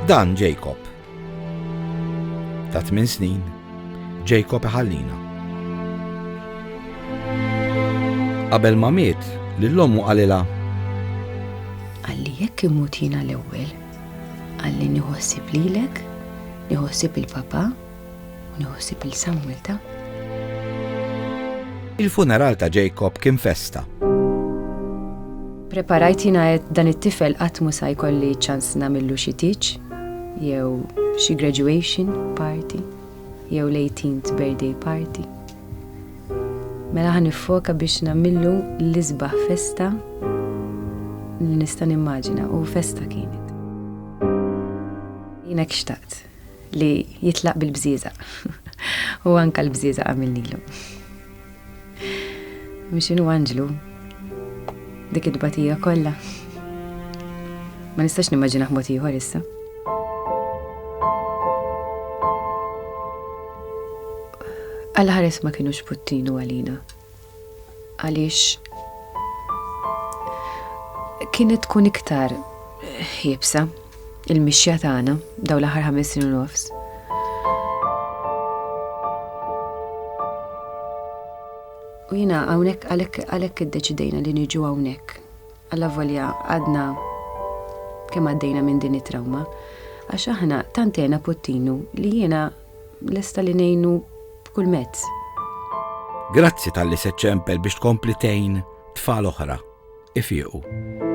Dan Jacob. Ta' 8 snin, Jacob iħallina. Qabel ma miet, lill-ommu qalilha: Għalli jekk immut jiena l-ewwel, għalli nieħossib lilek, nieħossib il-papa u nieħossib il-Samwilta. Il-funeral ta' Jacob kien festa. Preparajt jiena dan it-tifel qatt mu se jkolli ċans nagħmillu xi tiġ, jew xi graduation party, jew l-18th birthday party. Mela ħan nifoka biex nagħmillu l-isbaħ festa li nista' nimmaġina u festa kienet. Jiena xtaqt li jitlaq bil-bżieżaq u anke l-bżieżaq għamilnilu. Mhux inhu Anġlu dik id-batija kollha. Ma nistax nimmaġina ħmod ieħor issa. Għal-ħares ma kienux Puttinu għalina. Għaliex kienet tkun iktar ħiebsa il-mixja tagħna daw l-aħħar 5 snin u nofs. U jiena hawnhekk għalhekk iddeċidejna li niġu hawnhekk. Alla volja għadna kemm għaddejna minn din it-trawma għax aħna tantena Puttinu li jiena lesta li ngħinu b'kull mezz. Grazzi tal-li se ċempel biex tkompli tgħin tfal oħra ifiequ.